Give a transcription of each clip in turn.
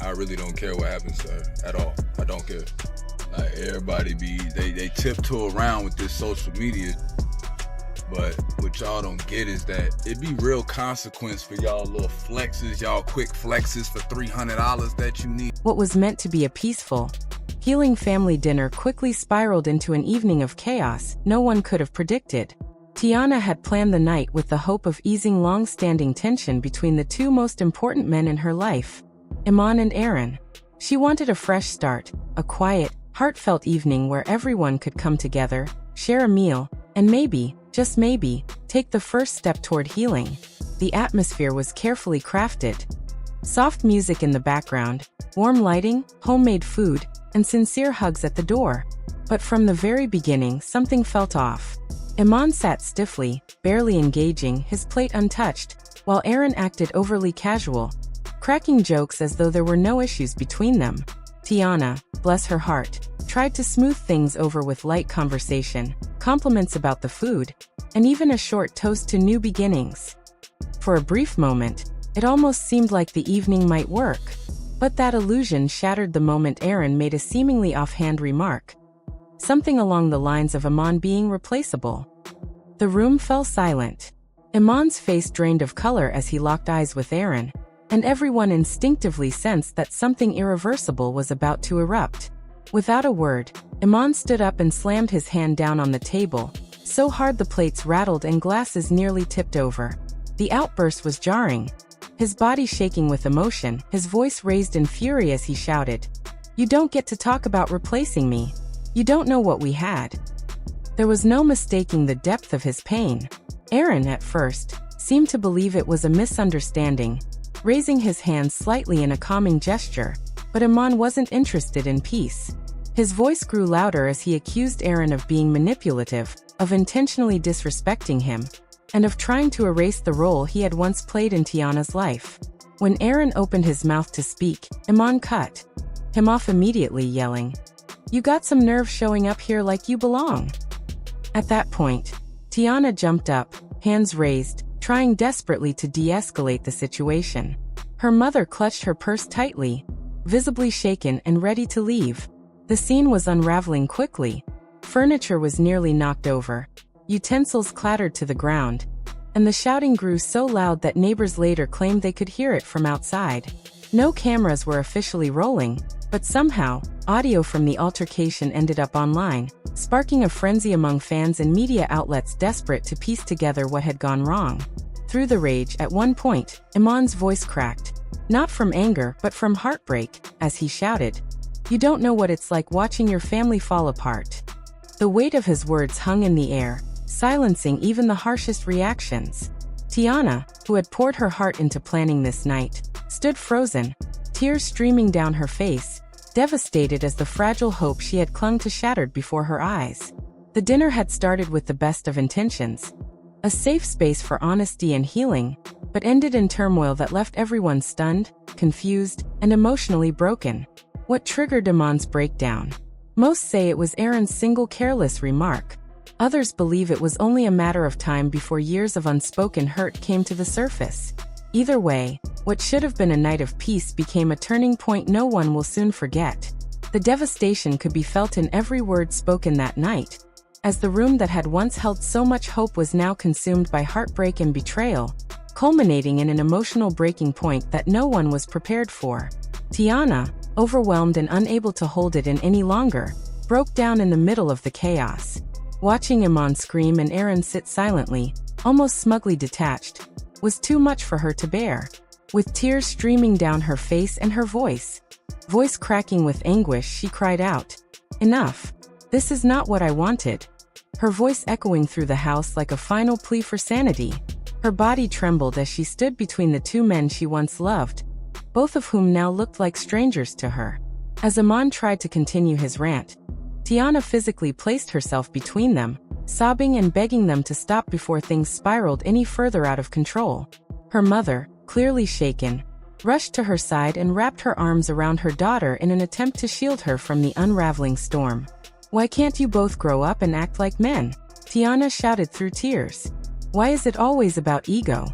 I really don't care what happens to her at all. I don't care. Like, everybody they tiptoe around with this social media, but what y'all don't get is that it be real consequence for y'all little flexes, y'all quick flexes for $300 that you need. What was meant to be a peaceful, healing family dinner quickly spiraled into an evening of chaos no one could have predicted. Tiana had planned the night with the hope of easing long-standing tension between the two most important men in her life, Iman and Aaron. She wanted a fresh start, a quiet, heartfelt evening where everyone could come together, share a meal, and maybe, just maybe, take the first step toward healing. The atmosphere was carefully crafted. Soft music in the background, warm lighting, homemade food, and sincere hugs at the door. But from the very beginning, something felt off. Iman sat stiffly, barely engaging, his plate untouched, while Aaron acted overly casual, cracking jokes as though there were no issues between them. Tiana, bless her heart, tried to smooth things over with light conversation, compliments about the food, and even a short toast to new beginnings. For a brief moment, it almost seemed like the evening might work, but that illusion shattered the moment Aaron made a seemingly offhand remark. Something along the lines of Iman being replaceable. The room fell silent. Iman's face drained of color as he locked eyes with Aaron, and everyone instinctively sensed that something irreversible was about to erupt. Without a word, Iman stood up and slammed his hand down on the table, so hard the plates rattled and glasses nearly tipped over. The outburst was jarring. His body shaking with emotion, his voice raised in fury as he shouted, "You don't get to talk about replacing me. You don't know what we had." There was no mistaking the depth of his pain. Aaron, at first, seemed to believe it was a misunderstanding, raising his hands slightly in a calming gesture, but Iman wasn't interested in peace. His voice grew louder as he accused Aaron of being manipulative, of intentionally disrespecting him, and of trying to erase the role he had once played in Tiana's life. When Aaron opened his mouth to speak, Iman cut him off immediately, yelling, "You got some nerve showing up here like you belong." At that point, Tiana jumped up, hands raised, trying desperately to de-escalate the situation. Her mother clutched her purse tightly, visibly shaken and ready to leave. The scene was unraveling quickly. Furniture was nearly knocked over. Utensils clattered to the ground, and the shouting grew so loud that neighbors later claimed they could hear it from outside. No cameras were officially rolling, but somehow, audio from the altercation ended up online, sparking a frenzy among fans and media outlets desperate to piece together what had gone wrong. Through the rage, at one point, Iman's voice cracked, not from anger but from heartbreak, as he shouted, "You don't know what it's like watching your family fall apart." The weight of his words hung in the air, silencing even the harshest reactions. Tiana, who had poured her heart into planning this night, stood frozen, tears streaming down her face, devastated as the fragile hope she had clung to shattered before her eyes. The dinner had started with the best of intentions, a safe space for honesty and healing, but ended in turmoil that left everyone stunned, confused, and emotionally broken. What triggered Iman's breakdown? Most say it was Aaron's single careless remark. Others believe it was only a matter of time before years of unspoken hurt came to the surface. Either way, what should have been a night of peace became a turning point no one will soon forget. The devastation could be felt in every word spoken that night, as the room that had once held so much hope was now consumed by heartbreak and betrayal, culminating in an emotional breaking point that no one was prepared for. Tiana, overwhelmed and unable to hold it in any longer, broke down in the middle of the chaos. Watching Iman scream and Aaron sit silently, almost smugly detached, was too much for her to bear. With tears streaming down her face and her voice cracking with anguish, she cried out, "Enough! This is not what I wanted." Her voice echoing through the house like a final plea for sanity. Her body trembled as she stood between the two men she once loved, both of whom now looked like strangers to her. As Iman tried to continue his rant, Tiana physically placed herself between them, sobbing and begging them to stop before things spiraled any further out of control. Her mother, clearly shaken, rushed to her side and wrapped her arms around her daughter in an attempt to shield her from the unraveling storm. "Why can't you both grow up and act like men?" Tiana shouted through tears. "Why is it always about ego?"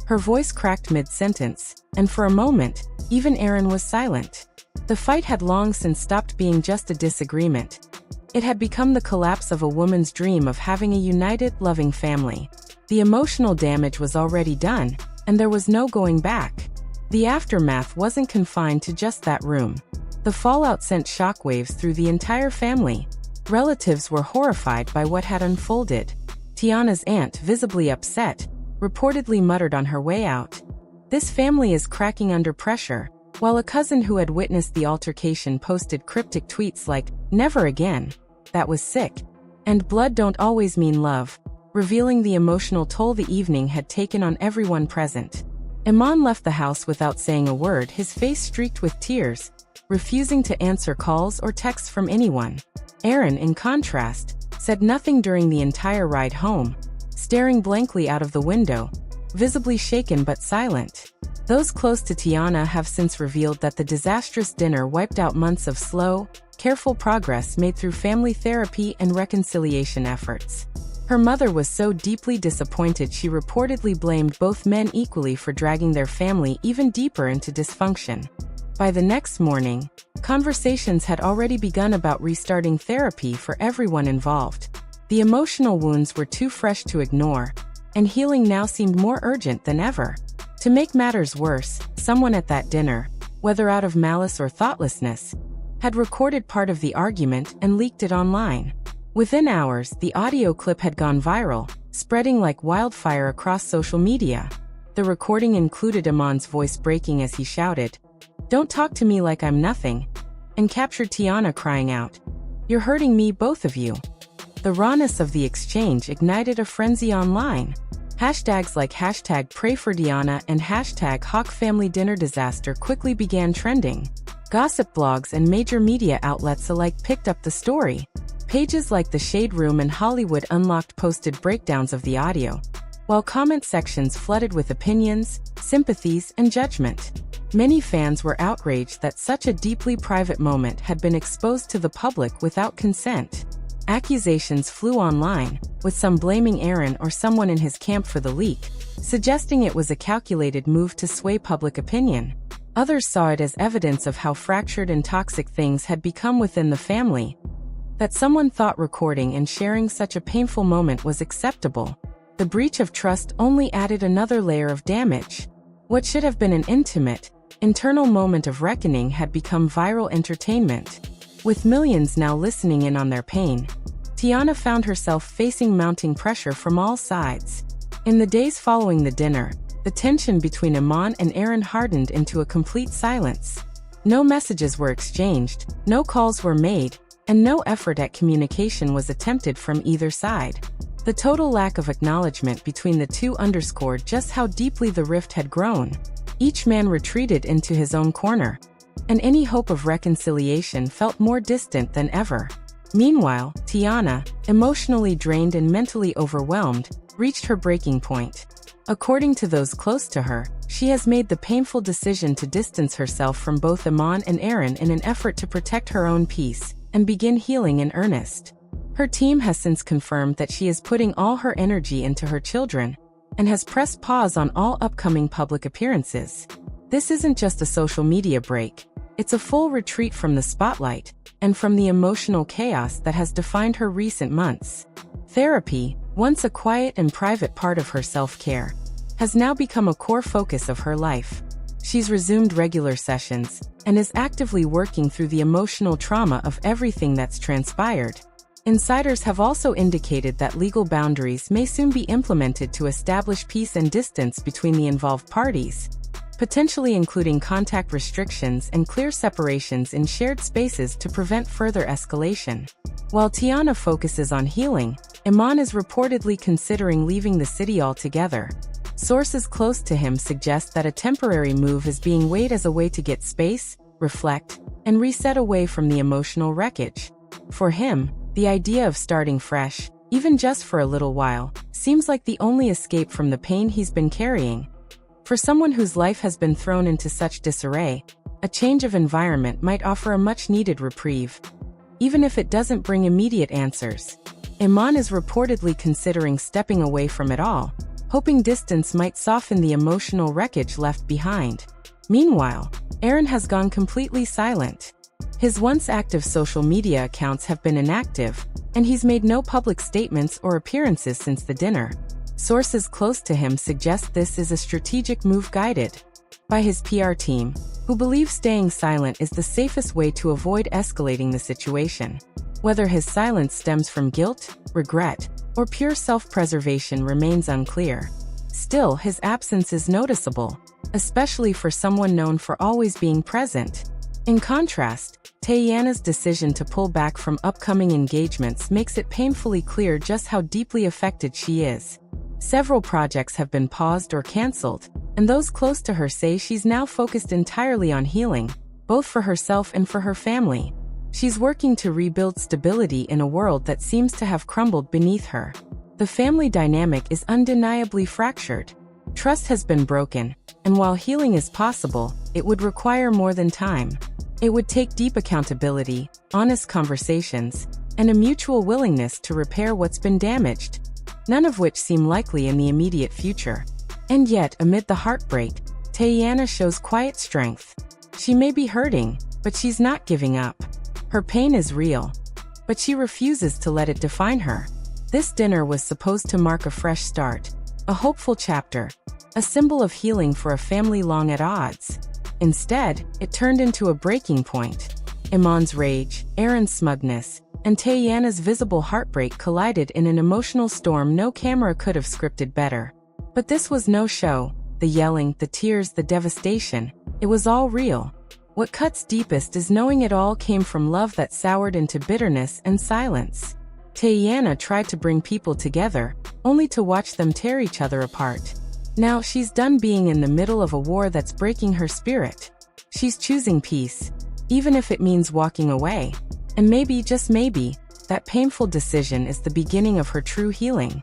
Her voice cracked mid-sentence, and for a moment, Even Aaron was silent. The fight had long since stopped being just a disagreement. It had become the collapse of a woman's dream of having a united, loving family. The emotional damage was already done, and there was no going back. The aftermath wasn't confined to just that room. The fallout sent shockwaves through the entire family. Relatives were horrified by what had unfolded. Tiana's aunt, visibly upset, reportedly muttered on her way out, "This family is cracking under pressure," while a cousin who had witnessed the altercation posted cryptic tweets like, "Never again. That was sick," and "Blood don't always mean love," revealing the emotional toll the evening had taken on everyone present. Iman left the house without saying a word, his face streaked with tears, refusing to answer calls or texts from anyone. Aaron, in contrast, said nothing during the entire ride home, staring blankly out of the window, visibly shaken but silent. Those close to Tiana have since revealed that the disastrous dinner wiped out months of slow, careful progress made through family therapy and reconciliation efforts. Her mother was so deeply disappointed she reportedly blamed both men equally for dragging their family even deeper into dysfunction. By the next morning, conversations had already begun about restarting therapy for everyone involved. The emotional wounds were too fresh to ignore, and healing now seemed more urgent than ever. To make matters worse, someone at that dinner, whether out of malice or thoughtlessness, had recorded part of the argument and leaked it online. Within hours, the audio clip had gone viral, spreading like wildfire across social media. The recording included Iman's voice breaking as he shouted, "Don't talk to me like I'm nothing," and captured Tiana crying out, "You're hurting me, both of you." The rawness of the exchange ignited a frenzy online. Hashtags like #PrayForDiana and #HawkFamilyDinnerDisaster quickly began trending. Gossip blogs and major media outlets alike picked up the story. Pages like The Shade Room and Hollywood Unlocked posted breakdowns of the audio, while comment sections flooded with opinions, sympathies, and judgment. Many fans were outraged that such a deeply private moment had been exposed to the public without consent. Accusations flew online, with some blaming Aaron or someone in his camp for the leak, suggesting it was a calculated move to sway public opinion. Others saw it as evidence of how fractured and toxic things had become within the family. That someone thought recording and sharing such a painful moment was acceptable. The breach of trust only added another layer of damage. What should have been an intimate, internal moment of reckoning had become viral entertainment. With millions now listening in on their pain, Tiana found herself facing mounting pressure from all sides. In the days following the dinner, the tension between Iman and Aaron hardened into a complete silence. No messages were exchanged, no calls were made, and no effort at communication was attempted from either side. The total lack of acknowledgement between the two underscored just how deeply the rift had grown. Each man retreated into his own corner, and any hope of reconciliation felt more distant than ever. Meanwhile, Tiana, emotionally drained and mentally overwhelmed, reached her breaking point. According to those close to her, she has made the painful decision to distance herself from both Iman and Aaron in an effort to protect her own peace and begin healing in earnest. Her team has since confirmed that she is putting all her energy into her children and has pressed pause on all upcoming public appearances. This isn't just a social media break, it's a full retreat from the spotlight and from the emotional chaos that has defined her recent months. Therapy, once a quiet and private part of her self-care, has now become a core focus of her life. She's resumed regular sessions and is actively working through the emotional trauma of everything that's transpired. Insiders have also indicated that legal boundaries may soon be implemented to establish peace and distance between the involved parties, potentially including contact restrictions and clear separations in shared spaces to prevent further escalation. While Tiana focuses on healing, Iman is reportedly considering leaving the city altogether. Sources close to him suggest that a temporary move is being weighed as a way to get space, reflect, and reset away from the emotional wreckage. For him, the idea of starting fresh, even just for a little while, seems like the only escape from the pain he's been carrying. For someone whose life has been thrown into such disarray, a change of environment might offer a much-needed reprieve, even if it doesn't bring immediate answers. Iman is reportedly considering stepping away from it all, hoping distance might soften the emotional wreckage left behind. Meanwhile, Aaron has gone completely silent. His once active social media accounts have been inactive, and he's made no public statements or appearances since the dinner. Sources close to him suggest this is a strategic move guided by his PR team, who believe staying silent is the safest way to avoid escalating the situation. Whether his silence stems from guilt, regret, or pure self-preservation remains unclear. Still, his absence is noticeable, especially for someone known for always being present. In contrast, Tatiana's decision to pull back from upcoming engagements makes it painfully clear just how deeply affected she is. Several projects have been paused or canceled, and those close to her say she's now focused entirely on healing, both for herself and for her family. She's working to rebuild stability in a world that seems to have crumbled beneath her. The family dynamic is undeniably fractured. Trust has been broken, and while healing is possible, it would require more than time. It would take deep accountability, honest conversations, and a mutual willingness to repair what's been damaged, none of which seem likely in the immediate future. And yet, amid the heartbreak, Tatiana shows quiet strength. She may be hurting, but she's not giving up. Her pain is real, but she refuses to let it define her. This dinner was supposed to mark a fresh start, a hopeful chapter, a symbol of healing for a family long at odds. Instead, it turned into a breaking point. Iman's rage, Aaron's smugness, and Tatiana's visible heartbreak collided in an emotional storm no camera could have scripted better. But this was no show. The yelling, the tears, the devastation, it was all real. What cuts deepest is knowing it all came from love that soured into bitterness and silence. Tatiana tried to bring people together, only to watch them tear each other apart. Now she's done being in the middle of a war that's breaking her spirit. She's choosing peace, even if it means walking away. And maybe, just maybe, that painful decision is the beginning of her true healing.